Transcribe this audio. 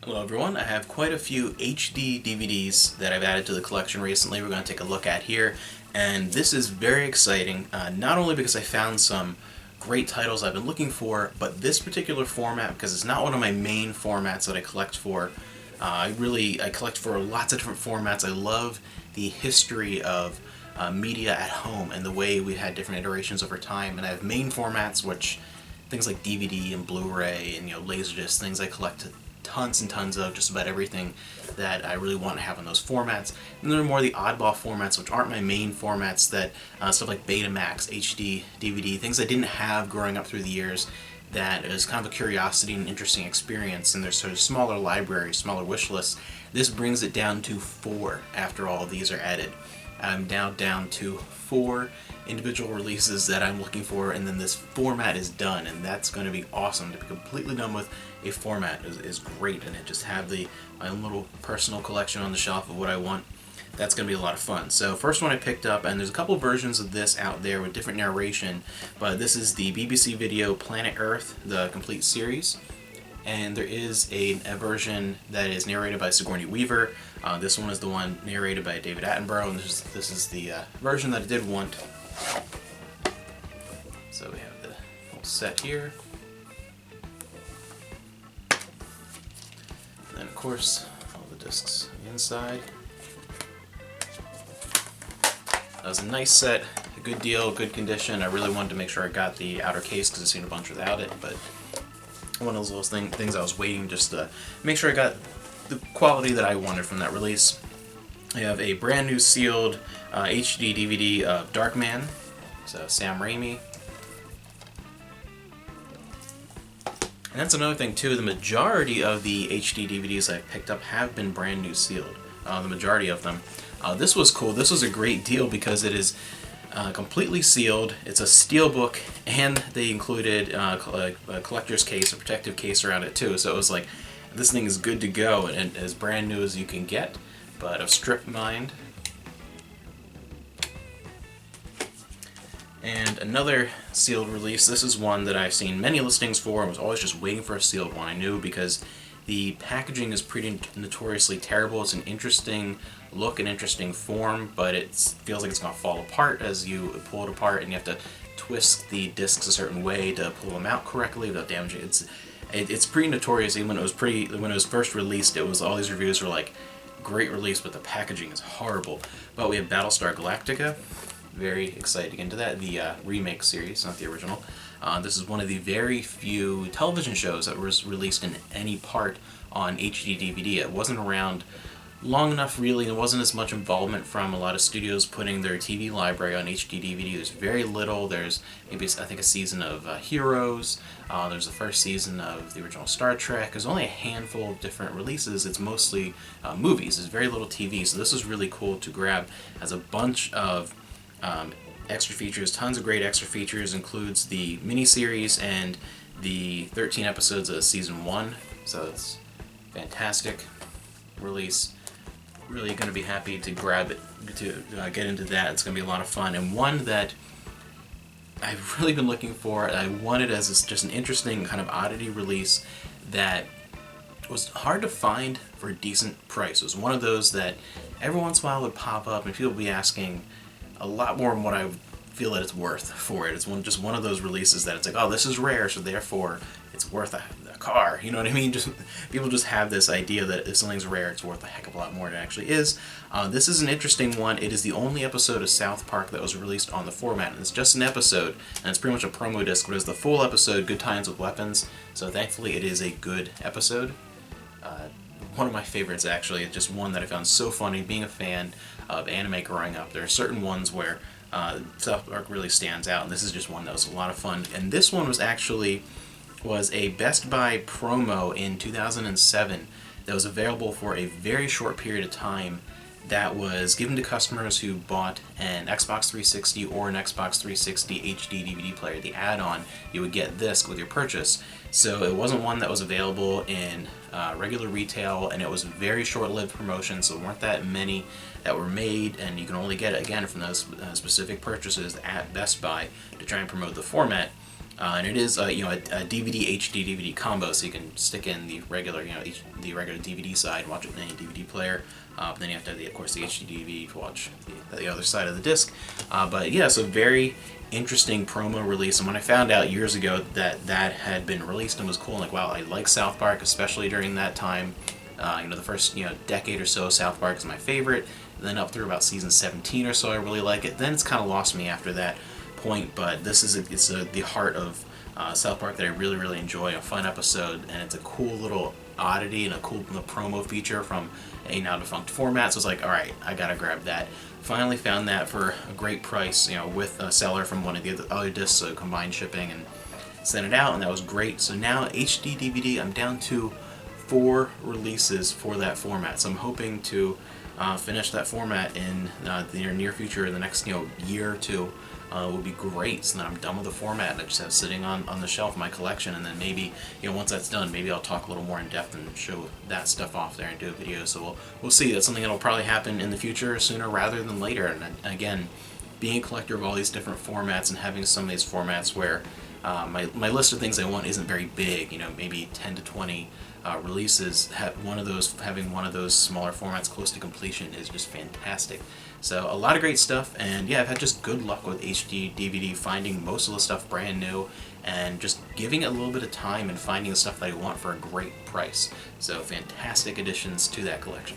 Hello everyone, I have quite a few HD DVDs that I've added to the collection recently we're going to take a look at here, and this is very exciting, not only because I found some great titles I've been looking for, but this particular format, because it's not one of my main formats that I collect for. I collect for lots of different formats. I love the history of media at home and the way we had different iterations over time, and I have main formats, which things like DVD and Blu-ray and Laserdisc, things I collect tons and tons of, just about everything that I really want to have in those formats. And then there are more the oddball formats, which aren't my main formats, that stuff like Betamax, HD, DVD, things I didn't have growing up through the years, that is kind of a curiosity and interesting experience, and there's sort of smaller libraries, smaller wish lists. This brings it down to 4 after all of these are added. I'm now down to 4 individual releases that I'm looking for, and then this format is done, and that's going to be awesome. To be completely done with a format is great, and to just have my own little personal collection on the shelf of what I want. That's going to be a lot of fun. So first one I picked up, and there's a couple versions of this out there with different narration, but this is the BBC Video Planet Earth, the complete series. And there is a version that is narrated by Sigourney Weaver. This one is the one narrated by David Attenborough, and this is the version that I did want. So we have the whole set here. And then of course, all the discs inside. That was a nice set, a good deal, good condition. I really wanted to make sure I got the outer case because I've seen a bunch without it, but one of those little things I was waiting just to make sure I got the quality that I wanted from that release. I have a brand new sealed HD DVD of Darkman, so Sam Raimi. And that's another thing too, the majority of the HD DVDs I picked up have been brand new sealed, the majority of them. This was cool, this was a great deal because it is completely sealed. It's a Steelbook, and they included a collector's case, a protective case around it too. So it was like, this thing is good to go and as brand new as you can get, but of strip mind. And another sealed release. This is one that I've seen many listings for and was always just waiting for a sealed one. I knew because the packaging is pretty notoriously terrible. It's an interesting look, an interesting form, but it feels like it's going to fall apart as you pull it apart, and you have to twist the discs a certain way to pull them out correctly without damaging it. It's pretty notorious. Even when it was first released, it was all these reviews were like, great release, but the packaging is horrible. But we have Battlestar Galactica. Very excited to get into that. The remake series, not the original. This is one of the very few television shows that was released in any part on HD DVD. It wasn't around long enough, really. There wasn't as much involvement from a lot of studios putting their TV library on HD DVD. There's very little. There's maybe, I think, a season of Heroes. There's the first season of the original Star Trek. There's only a handful of different releases. It's mostly movies. There's very little TV, so this is really cool to grab. It has a bunch of extra features, tons of great extra features, includes the miniseries and the 13 episodes of season 1, so it's fantastic release. Really going to be happy to grab it, to get into that. It's going to be a lot of fun, and one that I've really been looking for. I wanted as just an interesting kind of oddity release that was hard to find for a decent price. It was one of those that every once in a while would pop up and people would be asking a lot more than what I feel that it's worth for it. It's just one of those releases that it's like, oh, this is rare, so therefore it's worth a car. You know what I mean? Just people just have this idea that if something's rare, it's worth a heck of a lot more than it actually is. This is an interesting one. It is the only episode of South Park that was released on the format, and it's just an episode, and it's pretty much a promo disc, but it's the full episode, Good Times with Weapons, so thankfully it is a good episode. One of my favorites, actually. It's just one that I found so funny. Being a fan of anime growing up, there are certain ones where South Park really stands out, and this is just one that was a lot of fun. And this one was a Best Buy promo in 2007 that was available for a very short period of time, that was given to customers who bought an Xbox 360 or an Xbox 360 HD DVD player. The add-on, you would get this with your purchase. So it wasn't one that was available in regular retail, and it was a very short-lived promotion, so there weren't that many that were made, and you can only get it again from those specific purchases at Best Buy to try and promote the format. And it is a DVD HD DVD combo, so you can stick in the regular the regular DVD side, watch it in any DVD player. But then you have to have of course the HD DVD to watch the other side of the disc. But yeah, so very interesting promo release. And when I found out years ago that that had been released and was cool, like wow, I like South Park, especially during that time. The first decade or so, South Park is my favorite. And then up through about season 17 or so, I really like it. Then it's kind of lost me after that point. But this is the heart of South Park that I really enjoy. A fun episode, and it's a cool little oddity and a cool promo feature from a now defunct format. So it's like, all right, I gotta grab that. Finally found that for a great price, with a seller from one of the other discs, so combined shipping, and sent it out, and that was great. So now HD DVD, I'm down to 4 releases for that format. So I'm hoping to finish that format in the near future. In the next year or two would be great. So then I'm done with the format and I just have it sitting on the shelf in my collection. And then maybe once that's done, maybe I'll talk a little more in depth and show that stuff off there and do a video. So we'll see. That's something that'll probably happen in the future, sooner rather than later. And again, being a collector of all these different formats and having some of these formats where my list of things I want isn't very big, maybe 10 to 20 releases, having one of those smaller formats close to completion is just fantastic. So a lot of great stuff, and yeah, I've had just good luck with HD DVD, finding most of the stuff brand new and just giving it a little bit of time and finding the stuff that I want for a great price. So fantastic additions to that collection.